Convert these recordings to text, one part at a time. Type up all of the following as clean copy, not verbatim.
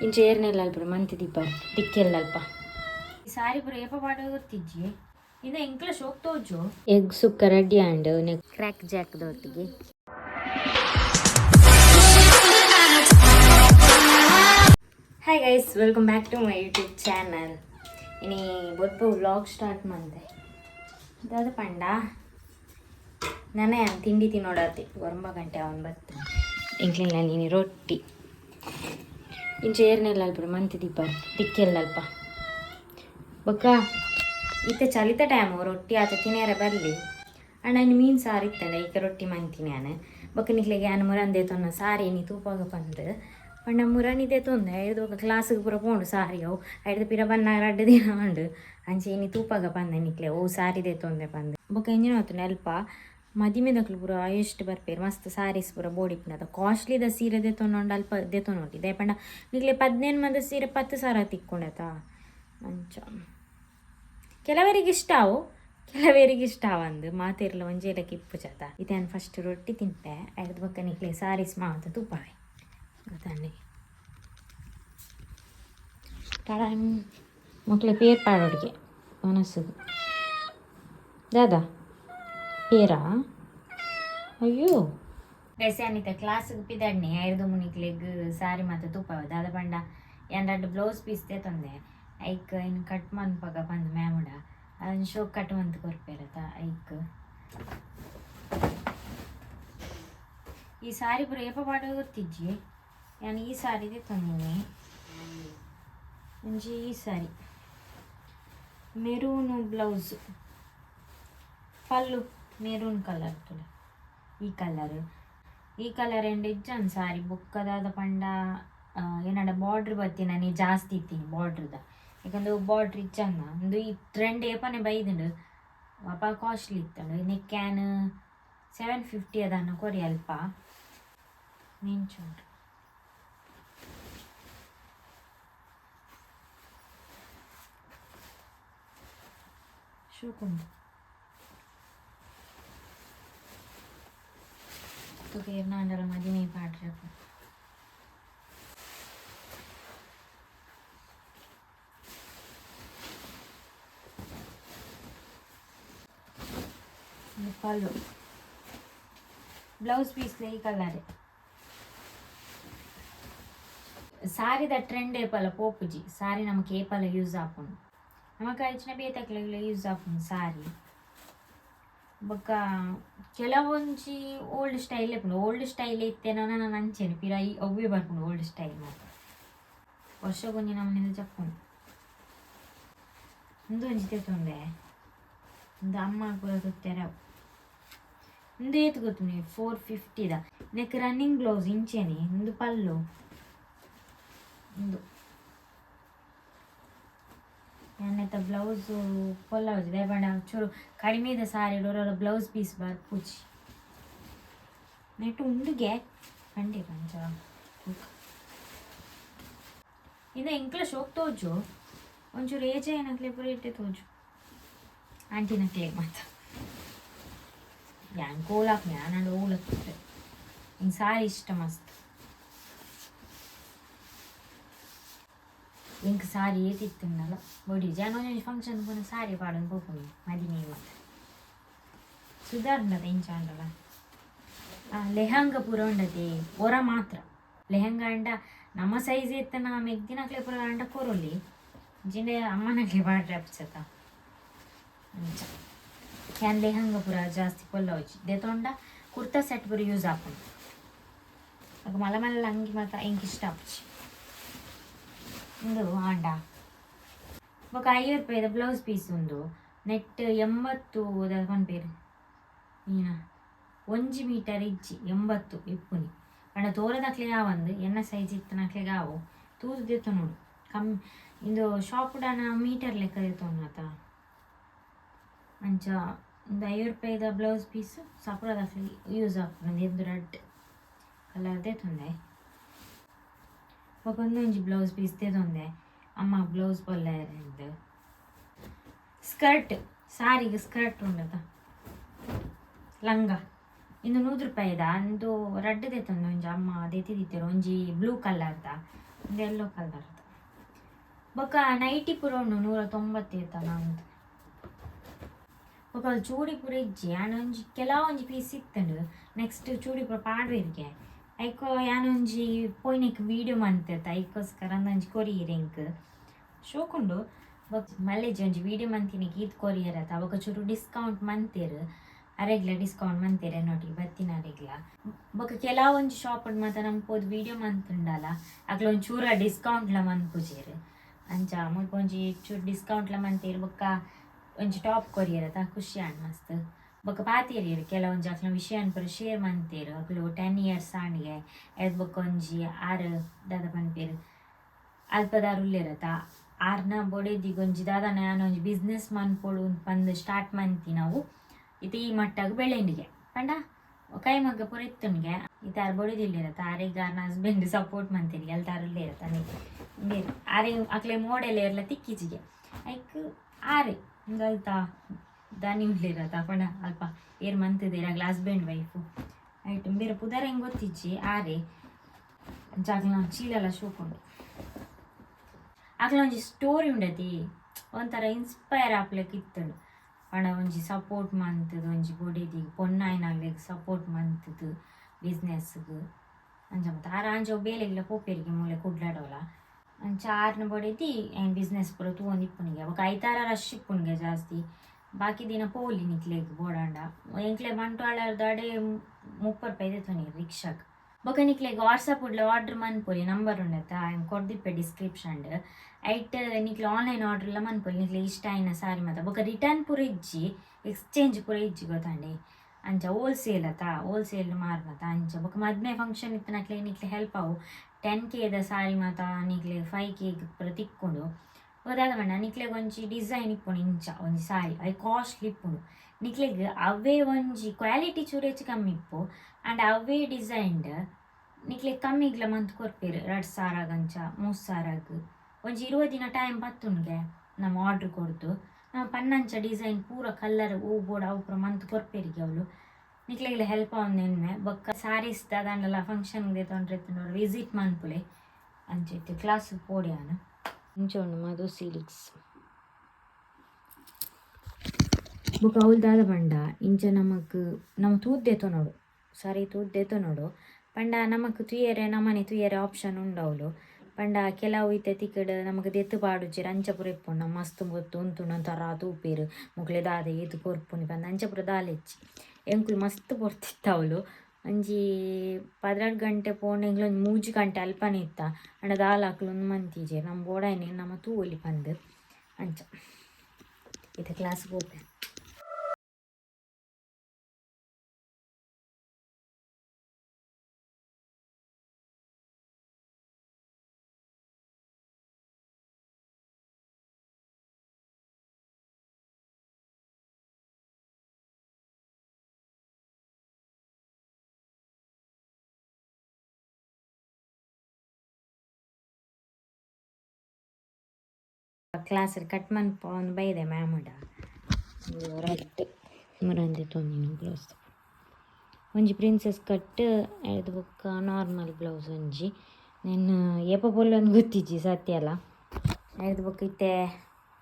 ಇಂಚೆ ಏರ್ನೆಲ್ಲ ಅಲ್ಪ ಮಂತಿ ದೀಪ ಟಿಕ್ಕೆಲ್ಲ ಅಲ್ಪ ಈ ಸಾರಿ ಪುರ ಏಪ ಪಾಡ ಗೊತ್ತಿಜ್ಜಿ ಇನ್ನು ಎಂಕ್ಲ ಶೋಕ್ ತೋಜು egg sukka ready and Krack Jack ದೊಟ್ಟಿಗೆ hi guys welcome back to my YouTube channel ಇನಿ ಬೊಲ್ಪ ವ್ಲಾಗ್ ಸ್ಟಾರ್ಟ್ ಮಾಡಿದೆ ಅದಾದ ಪಂಡ ನಾನೇ ತಿಂಡಿ ತಿನ್ನೋಡತ್ತಿ 9 ಗಂಟೆ ಅವನು ಬರ್ತಾನೆ ಎಂಕ್ಲಿನ ನೀನು ರೊಟ್ಟಿ ಇಂಚೆ ಏರ್ನೆಲ್ಲ ಅಲ್ಪ ಮಂತಿ ದೀಪ ಟಿಕ್ಕೆಲ್ಲ ಅಲ್ಪ ಬೊಕ್ಕ ಇತ್ತೆ ಚಲಿತ ಟೈಮು ರೊಟ್ಟಿ ಆತ ತಿನ್ಯಾರ ಬರಲಿ ಅಣ್ಣ ಇನ್ನು ಮೀನು ಸಾರು ಇತ್ತಲ್ಲ ಈಗ ರೊಟ್ಟಿ ಮಂತೀನಿ ನಾನು ಬೊಕ್ಕ ನಿಕ್ಲಿಗೆ ನಾನು ಮುರಂದೆ ತೊನ್ನ ಸಾರಿ ನೀ ತೂಪಾಗ ಬಂದು ಪಂಡ ಮುರನಿದೆ ತೊಂದೆ ಐದು ಕ್ಲಾಸಿಗೆ ಪೂರ ಪೋಂಡು ಸಾರಿ ಅವು ಐದು ಪಿರ ಬನ್ನ 2 ದಿನ ಉಂಡು ಅಂಚೆ ಇನಿ ತೂಪಾಗ ಬಂದೆ ನಿಕ್ಲೆ ಓ ಸಾರಿದೆ ತೊಂದೆ ಬಂದೆ ಬೊಕ್ಕ ಎಂಜಿನ ಹೊತ್ತು ನೆಲ್ಪ ಮದಿಮೆದಕ್ಲು ಪೂರ ಎಷ್ಟು ಬರ್ಪೇರು ಮಸ್ತ್ ಸಾರೀಸ್ ಪೂರ ಬೋಡಿಪ್ನದ ಕಾಸ್ಟ್ಲಿದ ಸೀರೆ ದೆತ್ತೊಂಡು ಅಲ್ಪ ದೆತ್ತೊಂಡು ದಯಪಂಡ ನಿಕ್ಲೆ 15 ಮಂದಿ ಸೀರೆ 10,000 ತಿಕ್ಕೊಂಡತ ಅಂಚ ಕೆಲವರಿಗೆ ಇಷ್ಟ ಅವು ಕೆಲವರಿಗೆ ಇಷ್ಟ ಅವಂದು ಮಾತಿರಲ್ಲ ಒಂಜೇಲಕ್ಕೆ ಇಪ್ಪು ಚತ ಇದೇನು ಫಸ್ಟ್ ರೊಟ್ಟಿ ತಿಂತೆ ಐದು ಬೊಕ್ಕ ನಿಕ್ಲೆ ಸಾರೀಸ್ ಮಾತ ತುಪ್ಪಾವೆ ಗೊತ್ತಾನೆ ಟೈಮ್ ಮಕ್ಳೆ ಪೇರ್ ಪಾಡೋಡಿಗೆ ಮನಸ್ಸು ದಾದಾ ಪೇರಾ ಅಯ್ಯೋ ರೆಸ್ಯಾನಿತ ಕ್ಲಾಸಿಗೆ ಪಿದಣ್ಣಿ 5 ಮುನಿಕ್ಲೆಗ್ ಸಾರಿ ಮತ್ತು ತುಪ್ಪ ದಾದ ಪಂಡ 2 ಬ್ಲೌಸ್ ಪೀಸ್ ತಂದೆ ಐಕ್ ಇನ್ನು ಕಟ್ ಮನ್ಪಗ ಬಂದು ಮ್ಯಾಮುಡ ಅದನ್ನು ಶೋಕ್ ಕಟ್ ಮಂತ್ ಕೊರ್ಪೇರತ ಐಕ್ ಈ ಸಾರಿ ಪುರ ಏಪ ಪಾಡ ಗೊತ್ತಿಜ್ಜಿ ನಾನು ಈ ಸಾರಿದೆ ತಂದಿನಿ ಒಂಜಿ ಈ ಸಾರಿ ಮೆರೂನು ಬ್ಲೌಸ್ ಪಲ್ಲು ಮೆರೂನ್ ಕಲರ್ ತುಳ ಈ ಕಲರ್ ಎಂಡ್ ಇಜ್ಜನ್ ಸಾರಿ ಬುಕ್ಕದಾದ ಪಂಡ ಏನಾಡ ಬಾರ್ಡ್ರ್ ಬತ್ತಿ ನಾನು ಜಾಸ್ತಿ ಇತ್ತೀನಿ ಬಾರ್ಡ್ರದ ಯಾಕಂದ್ರೆ ಬಾರ್ಡ್ರ್ ಇಜ್ಜಂಗ ಒಂದು ಈ ಟ್ರೆಂಡ್ ಏಪನೆ ಬೈದುಂಡು ಅಪ್ಪ ಕಾಸ್ಟ್ಲಿ ಇತ್ತಂಡು ನೆಕ್ಕ್ಯಾನ್ 750 ಅದನ್ನು ಕೊರಿ ಅಲ್ಪ ನಿಂಚುಂಟು ಶೂಕುಂಡು ಕೇರ್ನಾಂಡಲ ಮದಿಮೆ ಪಾಡ್ರೆ ಪಲ್ಲು ಬ್ಲೌಸ್ ಪೀಸ್ಲೆ ಈ ಕಲರ್ ಸಾರಿದ ಟ್ರೆಂಡ್ ಏಪಲ ಪೋಪುಜಿ ಸಾರಿ ನಮಗೆ ಏಪಲ ಯೂಸ್ ಆಪುಂಡು ನಮಕ್ ಹೆಚ್ಚಿನ ಬೇತಕ್ಲೆಗ್ಲ ಯೂಸ್ ಆಪುಂಡು ಸಾರಿ ಬೊಕ್ಕ ಕೆಲವೊಂಜಿ ಓಲ್ಡ್ ಸ್ಟೈಲ್ ಇಪ್ಪುಂಡು ಓಲ್ಡ್ ಸ್ಟೈಲ್ ಇತ್ತೇನೋ ನಾನು ಅಂಚೆನು ಪಿರ ಅವೇ ಬರ್ಪುಂಡು ಓಲ್ಡ್ ಸ್ಟೈಲ್ ಮಾತ್ರ ವರ್ಷಗೊಂಜಿ ನಮ್ಮನಿಂದ ಚಪ್ಪುಂಡು ಒಂದು ಒಂಜಿ ತೊಂದೆ ಒಂದು ಅಮ್ಮ ಕೂಡ ಗೊತ್ತಾರ ಒಂದು ಏತು ಗೊತ್ತು ನೀವು 450 ನೆಕ್ ರನ್ನಿಂಗ್ ಬ್ಲೌಸ್ ಇಂಚೆನಿ ಒಂದು ಪಲ್ಲು ಒಂದು ಎಣ್ಣೆತ ಬ್ಲೌಸು ಪೊಲ್ಲೌಜ್ ದೇಬಣ್ಣ ಚೂರು ಕಡಿಮೆದ ಸಾರಿ ಅವರ ಬ್ಲೌಸ್ ಪೀಸ್ ಬರ್ಪುಜಿ ನೆಟ್ಟು ಉಂಡುಗೆ ಕಂಡಿ ಪಂಚ ಇದು ಎಂಕ್ಲ ಶೋಕ್ ತೋಜು ಒಂಚೂರು ಏಜ್ ಏನಕ್ಲೆ ಪುರ ಇಟ್ಟೆ ತೋಜು ಆಂಟಿ ನಕ್ಲೆ ಮಾತ್ರ ಯಾಂಕ್ ಓಲಾಕ್ ನಾನು ಓಲಕ್ಕಿದ್ರೆ ಹಿಂಗೆ ಸಾರಿ ಇಷ್ಟ ಮಸ್ತ್ ಇಂಕ ಸಾರಿ ಏತಿತ್ತಲ್ಲ ಬೊಡಿ ಜನೊಂಜಿ ಫಂಕ್ಷನ್ ಪುನ ಸಾರಿ ಪಾಡೊಂದು ಪೋಪುನಿ ಮದಿಮೆ ಮಾತ್ರ ಸುಧಾರ್ನದ ಇಂಚಾಂಡಲ ಲೆಹಂಗ ಪೂರ ಉಂಡದೆ ಒರ ಮಾತ್ರ ಲೆಹಂಗ ಅಂಡ ನಮ್ಮ ಸೈಜ್ ಇತ್ತ ನಾ ಮೆಗ್ದಿನಕ್ಲೆ ಪೂರ ಅಂಡ ಕೊರೊಲಿ ಜಿಂಡೆ ಅಮ್ಮನಕ್ಲೆ ಪಾಡ್ರೆ ಅಪ್ಸತ ಅಂಚ ಕ್ಯಾನ್ ಲೆಹಂಗ ಪೂರ ಜಾಸ್ತಿ ಪೊಲ್ಲವಜಿ ದೆತೊಂಡ ಕುರ್ತಾ ಸೆಟ್ ಪೂರ ಯೂಸ್ ಆಪುಂಡು ಆಗ ಮಲ್ಲ ಮಲ್ಲ ಅಂಗಿ ಮಾತ್ರ ಎಂಕ್ ಇಷ್ಟ ಆಪುಜಿ ಒಂದು ಆಂಡ ಬೊಕ 50 ರೂಪಾಯಿದ ಬ್ಲೌಸ್ ಪೀಸ್ ಉಂದು ನೆಟ್ 80 ಪನ್ಪೇರು ನೀನ 1 ಮೀಟರ್ ಇಜ್ಜಿ 80 ಇಪ್ಪುನಿ ಪಂಡ ತೋರದಕ್ಲೆ ಯಾವಂದು ಎನ್ನ ಸೈಜ್ ಇತ್ತನಕ್ಲೆಗೆ ಆವು ತೂದು ದೆತ್ತು ನೋಡು ಕಮ್ಮಿ ಇಂದು ಶಾಪುಡನ ಮೀಟರ್ ಲೆಕ್ಕ ದೆತ್ತೊಂಡತ ಅಂಚ ಒಂದು 50 ರೂಪಾಯಿದ ಬ್ಲೌಸ್ ಪೀಸು ಸಪುರದಕ್ಲೆ ಯೂಸ್ ಆಪುಂಡು ಎಂದು ರೆಡ್ ಕಲರ್ದೇ ತೊಂದೆ ಒಂದೊಂಜಿ ಬ್ಲೌಸ್ ಪೀಸ್ ತೊಂದೆ ಅಮ್ಮ ಬ್ಲೌಸ್ ಪೊಲ್ಲೆಂದು ಸ್ಕರ್ಟ್ ಸಾರಿಗೆ ಸ್ಕರ್ಟ್ ಉಂಡದ ಲಂಗ ಇನ್ನು 100 ರೂಪಾಯಿದ ಅಂದು ರಡ್ಡದೆ ತಂದು ಒಂಜಿ ಅಮ್ಮ ದೆತ್ತಿದಿತ್ತೇರು ಒಂಜಿ ಬ್ಲೂ ಕಲರ್ದ ಯೆಲ್ಲೋ ಕಲರ್ ಬೊಕ್ಕ ನೈಟಿ ಪೂರ ಉಂಡು 190 ಅಂತ ಬೊಕ್ಕ ಚೂಡಿ ಪೂರ ಇಜ್ಜಿ ಯಾನೊಂಜಿ ಕೆಲವೊಂಜಿ ಪೀಸ್ ಇತ್ತಂಡು ನೆಕ್ಸ್ಟ್ ಚೂಡಿ ಪೂರ ಪಾಡ್ವೆರ್ಗೆ ಐಕೋ ಯಾನೊಂಜಿ ಪೋಯ್ನೆಕ್ ವೀಡಿಯೋ ಮಂತೆತ್ತ ಐಕೋಸ್ಕರ ಅಂದೊಂಜಿ ಕೊರಿಯರ್ ಎಂಕ್ ಶೋಕುಂಡು ಬೊಕ್ಕ ಮಲ್ಲೆಜ್ಜಿ ಒಂಜಿ ವೀಡಿಯೋ ಮಂತಿನಿಗೆ ಈದ್ ಕೊರಿಯರ್ ಅತ್ತ ಬೊಕ್ಕ ಚೂರು ಡಿಸ್ಕೌಂಟ್ ಮಂತೇರು ಅರೆಗ್ಲ ಡಿಸ್ಕೌಂಟ್ ಮಂತೇರು ಎನ್ನೊಟ್ಟಿಗೆ ಬತ್ತಿನ ಅರೆಗ್ಲ ಬೊಕ್ಕ ಕೆಲವೊಂಜಿ ಶಾಪ್ ಮಾತ ನಮ್ಪೋದು ವೀಡಿಯೋ ಮಂತುಂಡಲ್ಲ ಅಕ್ಲ ಒಂಚೂರ ಚೂರ ಡಿಸ್ಕೌಂಟ್ಲ ಮಂತ್ಪುಜೇರು ಅಂಚ ಮುಲ್ಪ ಒಂಜಿ ಚೂರು ಡಿಸ್ಕೌಂಟ್ಲ ಮಂತೇರು ಬೊಕ್ಕ ಒಂಜಿ ಟಾಪ್ ಕೊರಿಯರ್ ಅತ್ತ ಖುಷಿ ಆಂಡ್ ಮಸ್ತ್ ಬೊಕ್ಕ ಪಾತೇರಿಯರು ಕೆಲವೊಂಜಿ ಅಕ್ಲ ವಿಷಯ ಪೂರ ಶೇರ್ ಮಂತೇರು ಅಕ್ಲು 10 years ಆಂಡ್ಗೆ ಎದ್ ಬೊಕ್ಕ ಒಂಜಿ 6 ದಾದ ಪನ್ಪೇರು ಅಲ್ಪದಾರು ಉಲ್ಲೇರತ್ತ 6ನ ಬೊಡೆದಿಗೆ ಒಂಜಿ ದಾದನ ಯಾನೊಂಜಿ ಬಿಸ್ನೆಸ್ ಮನ್ಪೊಡು ಪಂದ್ ಸ್ಟಾರ್ಟ್ ಮಂತಿ ನಾವು ಇದು ಈ ಮಟ್ಟಾಗ ಬೆಳೆಂಡಿಗೆ ಪಂಡ ಕೈಮಗ್ಗ ಪೂರ ಇತ್ತುನ್ಗೆ ಇತ್ತಾರು ಬೊಡೆದಿಲ್ಲಿರತ್ತ ಆರೆಗ ನನ್ನ ಹಸ್ಬೆಂಡ್ ಸಪೋರ್ಟ್ ಮಂತೇರಿ ಎಲ್ತಾರು ಇಲ್ಲಿರತ್ತ ಬೇರೆ ಆರೆ ಅಕ್ಲೆ ಮೋಡೆಲ್ಲ ಇರಲ್ಲ ತಿಕ್ಕಿಜಿಗೆ ಐಕ್ ಆರೆ ಹಿಂಗಲ್ತಾ ದಾನಿ ಉಡ್ಲಿರತ್ತ ಪಂಡ ಅಲ್ಪ ಏರ್ ಮಂತಿದ್ದೀರ ಆಗ್ಲ ಹಸ್ಬೆಂಡ್ ವೈಫು ಆಯ್ತು ಬೇರೆ ಪುದರ ಹೆಂಗೆ ಗೊತ್ತಿಜ್ಜಿ ಆರೆ ಜಾಗ್ಲ ಚೀಲೆಲ್ಲ ಶೋಕೊಂಡು ಆಗ್ಲ ಒಂಜಿ ಸ್ಟೋರಿ ಉಂಡತಿ ಒಂಥರ ಇನ್ಸ್ಪೈರ್ ಆಪ್ಲಕ್ಕೆ ಇತ್ತಳು ಪಂಡ ಒಂಜಿ ಸಪೋರ್ಟ್ ಮಂತದು ಒಂಜಿ ಬೊಡೆದಿ ಪೊನ್ನಾಯಿನಾಗ್ಲಿಗೆ ಸಪೋರ್ಟ್ ಮಂತದು ಬಿಸ್ನೆಸ್ಗೆ ಅಂಚ ಮತ್ತು ಆರ ಅಂಜ ಬೇಲೆಗಿಲ್ಲ ಪೋಪೇರಿಗೆ ಮೂಲೆ ಕುಡ್ಲಾಡೋಲ್ಲ ಅಂಚ 6ನ ಬೊಡೆದಿ ಏನು ಬಿಸ್ನೆಸ್ ಪೂರ ತೂವೊಂದಿಪ್ಪುನಿಗೆ ಅವಾಗ ಐತಾರ ರಶ್ ಇಪ್ಪುನಿಗೆ ಜಾಸ್ತಿ ಬಾಕಿ ದಿನ ಪೋಲಿ ನಿಕ್ಲೆಗ್ ಬೋಡಾಂಡ ಎಂಕ್ಲೆ ಬಂಟ್ವಾಳದಾಡೆ 30 ರೂಪಾಯಿ ದೇತೊನಿ ರಿಕ್ಷಾಗ್ ಬೊಕ ನಿಕ್ಲೆಗ್ ವಾಟ್ಸಪ್ ಉಡ್ಲ ಆರ್ಡ್ರ್ ಮನ್ಪೊಲಿ ನಂಬರ್ ಉಂಡತ್ತ ಹೆಂಗೆ ಕೊಡ್ದಿಪ್ಪೆ ಡಿಸ್ಕ್ರಿಪ್ಷನ್ಡ್ ಐಟ್ ನಿಕ್ಲೆ ಆನ್ಲೈನ್ ಆರ್ಡ್ರ್ ಎಲ್ಲ ಮನ್ಪೊಲಿ ನಿಕ್ಲೆ ಇಷ್ಟ ಆಯ್ನ ಸಾರಿ ಮಾತ ಬೊಕ ರಿಟರ್ನ್ ಪೂರ ಇಜ್ಜಿ ಎಕ್ಸ್ಚೇಂಜ್ ಪೂರ ಇಜ್ಜಿ ಗೊತ್ತಾಂಡೆ ಅಂಚ ಹೋಲ್ಸೇಲ್ ಅತ್ತ ಹೋಲ್ಸೇಲ್ ಮಾರ್ನತ ಅಂಚ ಬೊಕ ಮದ್ಮೆ ಫಂಕ್ಷನ್ ಇತ್ತು ನಕ್ಲೆ ನಿಕ್ಲೆ ಹೆಲ್ಪ್ ಅವು 10K ಸಾರಿ ಮಾತ ನಿಕ್ಲೆ 5K ಪೂರ ತಿಕ್ಕೊಂಡು ಗೊತ್ತಾದ ಬಣ್ಣ ನಿಕ್ಲೆಗ್ ಒಂಜಿ ಡಿಸೈನ್ ಇಪ್ಪುಂಡು ಇಂಚ ಒಂಜಿ ಸಾರಿ ಅದು ಕಾಸ್ಟ್ಲಿ ಇಪ್ಪುಂಡು ನಿಕ್ಲೆಗ್ ಅವೇ ಒಂಜಿ ಕ್ವಾಲಿಟಿ ಚೂರೇಚ್ ಕಮ್ಮಿ ಇಪ್ಪು ಆ್ಯಂಡ್ ಅವೇ ಡಿಸೈನ್ಡ್ ನಿಕ್ಲೆಗ್ ಕಮ್ಮಿಗ್ಲ ಮಂತ್ ಕೊರ್ಪೇರು 2,000 ಅಂಚ 3,000 ಒಂಜಿ 20 ದಿನ ಟೈಮ್ ಬತ್ತುನ್ಗೆ ನಮ್ಮ ಆರ್ಡ್ರ್ ಕೊಡ್ದು ನಾವು ಪನ್ನಂಚ ಡಿಸೈನ್ ಪೂರ ಕಲ್ಲರ್ ಹೂ ಬೋಡ ಅವು ಪೂರ ಮಂತ್ ಕೊರ್ಪೇರಿಗೆ ಅವಳು ನಿಕ್ಲೆಗ್ಲ ಹೆಲ್ಪ್ ಆವೊಂದೆನ್ನೆ ಬೊಕ್ಕ ಸಾರೀಸ್ ದಾದಂಡಲ ಫಂಕ್ಷನ್ಗೆ ತೊಂದ್ರೆ ವಿಸಿಟ್ ಮನ್ಪುಲೆ ಅಂಚಿತ್ತು ಕ್ಲಾಸ್ ಪೋಡ್ಯಾನ ಇಂಚೋಂಡು ಮಧು ಸಿಲ್ಕ್ಸ್ ಬೊಕ ಅವ್ಲು ದಾದ ಪಂಡ ಇಂಚ ನಮಕ್ ನಮ್ಮ ತೂದ್ದೇತೋ ನೋಡು ಸಾರಿ ತೂದ್ದೇತೋ ನೋಡು ಪಂಡ ನಮಕ್ ತುಯರೆ ನಮ್ಮನೆ ತುಯರೆ ಆಪ್ಷನ್ ಉಂಡವಳು ಪಂಡ ಕೆಲವು ಇತ್ತೆ ತಿಕ್ಕಡ್ ನಮಕ್ ದೆತ್ತು ಪಾಡುಜೆರ್ ಅಂಚ ಪೂರ ಇಪ್ಪುಂಡು ನಮ್ಮ ಮಸ್ತ್ ಗೊತ್ತು ಉಂತುಂಡು ಒಂಥರ ತೂಪೇರು ಮುಕ್ಲೆ ದಾದ ಏತು ಕೊರ್ಪುನಿ ಪಂದ ಅಂಚ ಪೂರ ದಾಲೆಚ್ಚಿ ಎಂಕುಲು ಮಸ್ತ್ ಪೊರ್ತಿತ್ತ ಅವಳು ಒಂಜಿ 12 ಗಂಟೆ ಪೋಂಡೆಂಗ್ಲ ಒಂದು 3 ಗಂಟೆ ಅಲ್ಪನೆ ಇತ್ತ ಅಂಡ ದಾಲಾಕ್ಲು ಒಂದು ಮಂತಿಜೆ ನಮ್ಮ ಬೋಡಾಯ್ನೆ ನಮ್ಮ ತೂವೊಲಿ ಪಂದ್ ಅಂಚ ಇದು ಕ್ಲಾಸ್ಗೆ ಹೋಗ್ತೆ ಕ್ಲಾಸಲ್ಲಿ ಕಟ್ ಮನ್ಪೊಂದು ಬೈದೆ ಮ್ಯಾಮುಡ ರೆಡ್ ಮುರಂದಿ ತೊಂದಿನ ಬ್ಲೌಸ್ ಒಂಜಿ ಪ್ರಿನ್ಸೆಸ್ ಕಟ್ ಎಳ್ದು ಬೊಕ್ಕ ನಾರ್ಮಲ್ ಬ್ಲೌಸ್ ಒಂಜಿ ನಾನು ಏಪ ಪೊಲ್ಲೊಂದು ಗೊತ್ತಿಜ್ಜಿ ಸತ್ಯ ಅಲ್ಲ ಎಳ್ದು ಬೊಕ್ಕ ಇತ್ತೆ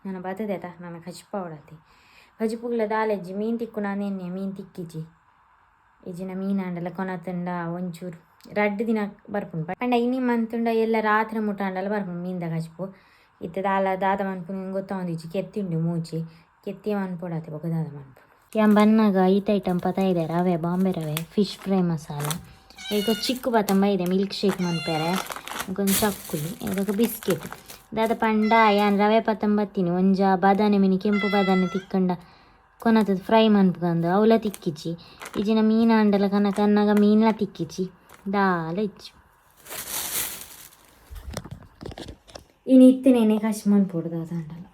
ನನ್ನ ಬತ್ತದೇತ ನನ್ನ ಕಚ್ಪವಡತಿ ಕಜಿಪುಗ್ಲ ದಾಲೆಜ್ಜಿ ಮೀನು ತಿಕ್ಕು ನಾನು ಎಣ್ಣೆ ಮೀನು ತಿಕ್ಕಿಜ್ಜಿ ಇಜಿನ ಮೀನಾಂಡಲ ಕೊನತಂಡ ಒಂಚೂರು 2 ದಿನ ಬರ್ಪುಂಡು ಪಂಡ ಇನಿ ಮಂತುಂಡ ಎಲ್ಲ ರಾತ್ರಿ ಮುಟ್ಟಾಂಡಲ ಬರ್ಪುಂಡು ಮೀನ್ದ ಕಚ್ಪು ಇತ್ತೆ ದಾದ ಮನ್ಪುನ ಗೊತ್ತೊಂದಿಜ್ಜಿ ಕೆತ್ತಿಂಡು ಮೂಚಿ ಕೆತ್ತಿ ಮನ್ಪೊಡತ್ತೆ ಬೊಕ ದಾದ ಮನ್ಪುಂಡು ಕ್ಯಾಮ್ ಬನ್ನಾಗ ಈತ ಐಟಮ್ ಪತ ಇದೆ ರವೆ ಬಾಂಬೆ ರವೆ ಫಿಶ್ ಫ್ರೈ ಮಸಾಲ ಈಗ ಚಿಕ್ಕು ಬತ್ತಂಬ ಇದೆ ಮಿಲ್ಕ್ ಶೇಕ್ ಮನ್ಪೆರೆ ಒಂದು ಚಕ್ಕುಲಿ ಇದಕ್ಕೆ ಬಿಸ್ಕೆಟ್ ದಾದ ಪಂಡ ಯಾನ್ ರವೆ ಪತ್ತಂಬತ್ತೀನಿ ಒಂಜ ಬಾದಾನೆ ಮಿನಿ ಕೆಂಪು ಬಾದಾನೆ ತಿಕ್ಕಂಡ ಕೊನತದ ಫ್ರೈ ಮನ್ಪುಗಂದು ಅವಲ ತಿಕ್ಕಿಚ್ಚಿ ಇಜಿನ ಮೀನ ಅಂಡಲ ಕನ್ನಗ ಮೀನ್ಲ ತಿಕ್ಕಿಚ್ಚಿ ದಾಲ ಇಚ್ಚು ಇನ್ನು ಇತ್ತನೇನೆ ಕಶ್ ಮನ್ಪೊಡು ದಾದ ಅಂಡಲ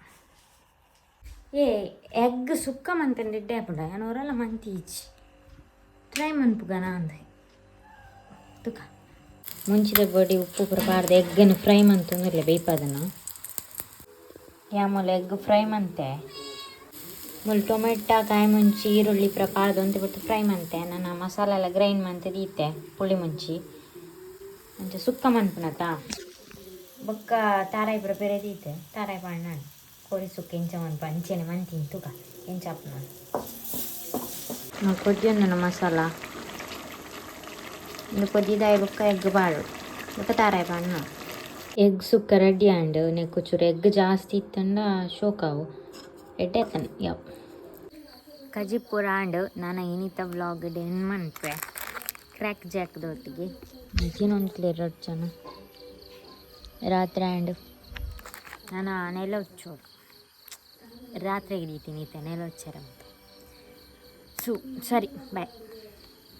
ಎಗ್ ಸುಕ್ಕ ಮಂತಂಡು ಇಡ್ಡೆ ಹಾಪುಂಡ ಯಾನವರೆಲ್ಲ ಮಂತಿ ಇಚ್ಚಿ ಟ್ರೈ ಮನ್ಪುಗನ ಅಂದೆ ತುಕ ಮುಂಚಿದ ಬಡಿ ಉಪ್ಪು ಪೂರ ಪಾಡ್ದು ಎಗ್ಗನ್ನು ಫ್ರೈ ಮಂತಂದಿರಲಿ ಬೇಯ್ಪದನ್ನು ಯಾಮೂಲ ಎಗ್ ಫ್ರೈ ಮಂತೆ ಮುಲ್ ಟೊಮೆಟೊ ಕಾಯಿ ಮುಂಚಿ ಈರುಳ್ಳಿ ಪೂರ ಪಾಡ್ದು ಅಂತ ಬಿಟ್ಟು ಫ್ರೈ ಮಂತೆ ನಾನು ಮಸಾಲ ಎಲ್ಲ ಗ್ರೈಂಡ್ ಮಂತೆ ದೀತೆ ಪುಳಿ ಮುಂಚಿ ಅಂಚೆ ಸುಕ್ಕ ಮನ್ಪುನತ ಬೊಕ್ಕ ತಾರಾಯಿ ಪ್ರಿಪೇರ್ ಐತೆ ತಾರಾಯಿ ಪಾಡ್ ನಾನು ಕೋರಿ ಸುಕ್ಕ ಎಂಚ ಒಂದು ಪಂಚೆನೆ ಮಂತಿನ ತುಕ ಎಂಚಾಪ್ ನಾನು ಕೊದ್ದಿಯೊಂದು ಮಸಾಲ ಇನ್ನು ಕೊದ್ದಿದಾಯಿ ಬೊಕ್ಕ ಎಗ್ ಪಾಡು ಬೊಕ್ಕ ತಾರಾಯಿ ಪಾಡ್ ನಾನು ಎಗ್ ಸುಕ್ಕ ರೆಡಿ ಆಂಡ್ ನೆಕ್ಕು ಚೂರು ಎಗ್ ಜಾಸ್ತಿ ಇತ್ತಂಡ ಶೋಕಾವು ಎಡ್ಡೆ ಆತನ ಯಾವ ಕಜಿ ಪೂರ ಆಂಡ್ ನಾನು ಏನಿತ್ತ ವ್ಲಾಗ್ ಡೆನ್ ಮನ್ಪೆ ಕ್ರ್ಯಾಕ್ ಜಾಕ್ದೊಟ್ಟಿಗೆ ಈಗೇನೊಂದು ಎರಡು ಜನ ರಾತ್ರಿ ಆ್ಯಂಡ್ ನಾನು ನೆಲ ಉಚ್ಚೋಡು ರಾತ್ರಿ ಹಿಡಿತೀನಿ ನೆಲ ಉಚ್ಚಾರ ಅಂತ ಸರಿ ಬಾಯ್.